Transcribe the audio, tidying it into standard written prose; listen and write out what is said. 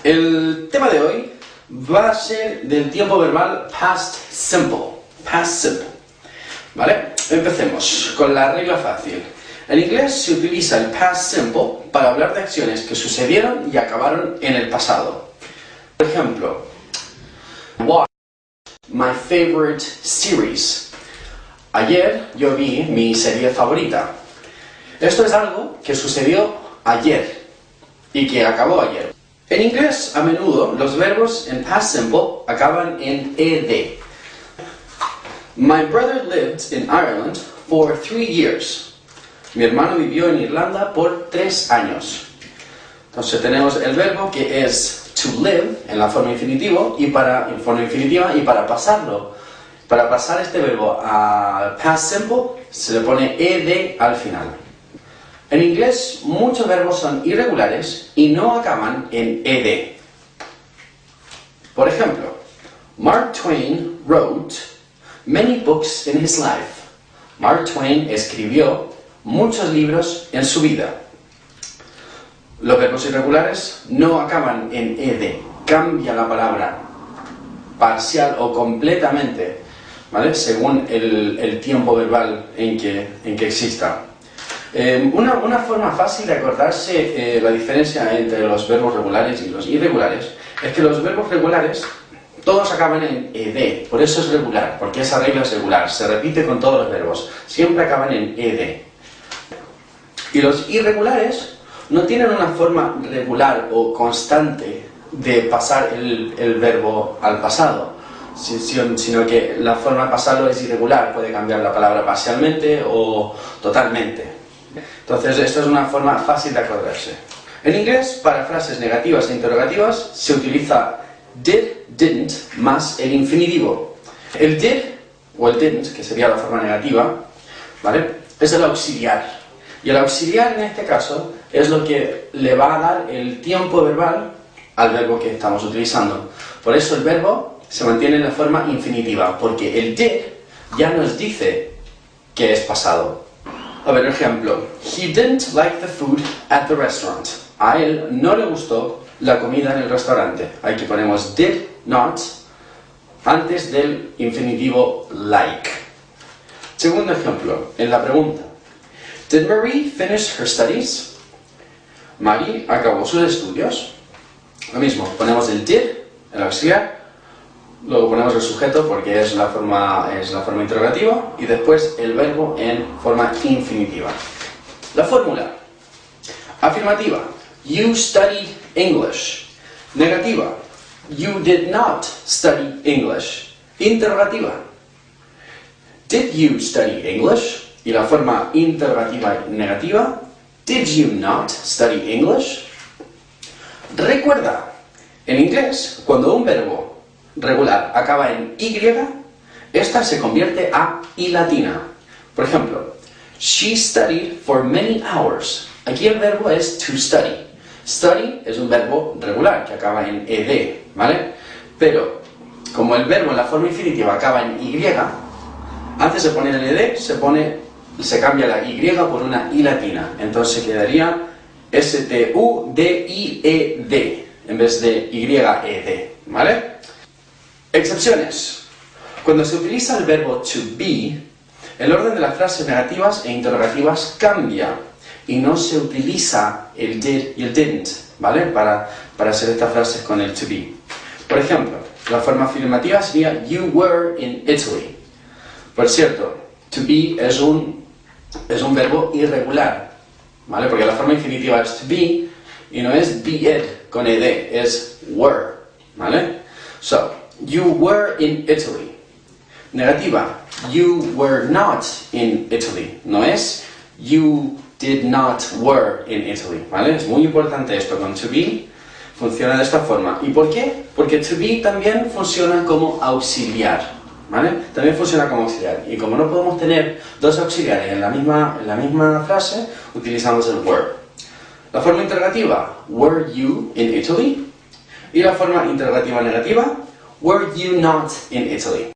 El tema de hoy va a ser del tiempo verbal past simple. Past simple. ¿Vale? Empecemos con la regla fácil. En inglés se utiliza el past simple para hablar de acciones que sucedieron y acabaron en el pasado. Por ejemplo, watched my favorite series. Ayer yo vi mi serie favorita. Esto es algo que sucedió ayer y que acabó ayer. En inglés, a menudo, los verbos en past simple acaban en ed. My brother lived in Ireland for 3 years. Mi hermano vivió en Irlanda por 3 años. Entonces tenemos el verbo que es to live en la forma infinitivo y para pasarlo, para pasar este verbo a past simple se le pone ed al final. En inglés muchos verbos son irregulares y no acaban en ed. Por ejemplo, Mark Twain wrote many books in his life. Mark Twain escribió muchos libros en su vida. Los verbos irregulares no acaban en ed. Cambia la palabra parcial o completamente, ¿vale? Según el tiempo verbal en que exista. Una forma fácil de acordarse la diferencia entre los verbos regulares y los irregulares es que los verbos regulares todos acaban en ed, por eso es regular, porque esa regla es regular, se repite con todos los verbos, siempre acaban en ed. Y los irregulares no tienen una forma regular o constante de pasar el verbo al pasado, sino que la forma de pasarlo es irregular, puede cambiar la palabra parcialmente o totalmente. Entonces, esto es una forma fácil de acordarse. En inglés, para frases negativas e interrogativas, se utiliza did, didn't, más el infinitivo. El did, o el didn't, que sería la forma negativa, ¿vale?, es el auxiliar. Y el auxiliar, en este caso, es lo que le va a dar el tiempo verbal al verbo que estamos utilizando. Por eso el verbo se mantiene en la forma infinitiva, porque el did ya nos dice que es pasado. A ver, ejemplo. He didn't like the food at the restaurant. A él no le gustó la comida en el restaurante. Aquí ponemos did not antes del infinitivo like. Segundo ejemplo, en la pregunta. Did Marie finish her studies? Marie acabó sus estudios. Lo mismo, ponemos el did, el auxiliar. Luego ponemos el sujeto porque es la forma interrogativa y después el verbo en forma infinitiva. La fórmula. Afirmativa. You studied English. Negativa. You did not study English. Interrogativa. Did you study English? Y la forma interrogativa negativa. Did you not study English? Recuerda, en inglés, cuando un verbo regular acaba en Y, esta se convierte a I latina. Por ejemplo, she studied for many hours. Aquí el verbo es to study. Study es un verbo regular que acaba en ed, ¿vale? Pero, como el verbo en la forma infinitiva acaba en Y, antes de poner el ed se cambia la Y por una I latina. Entonces quedaría studied en vez de YED, ¿vale? Excepciones. Cuando se utiliza el verbo to be, el orden de las frases negativas e interrogativas cambia y no se utiliza el did y el didn't, ¿vale?, para hacer estas frases con el to be. Por ejemplo, la forma afirmativa sería you were in Italy. Por cierto, to be es un verbo irregular, ¿vale?, porque la forma infinitiva es to be y no es be con ed, es were, ¿vale? So, you were in Italy. Negativa. You were not in Italy. No es you did not were in Italy, ¿vale? Es muy importante esto. Con to be funciona de esta forma. ¿Y por qué? Porque to be también funciona como auxiliar, ¿vale? También funciona como auxiliar. Y como no podemos tener dos auxiliares en la misma frase, utilizamos el were. La forma interrogativa. Were you in Italy? Y la forma interrogativa negativa. Were you not in Italy?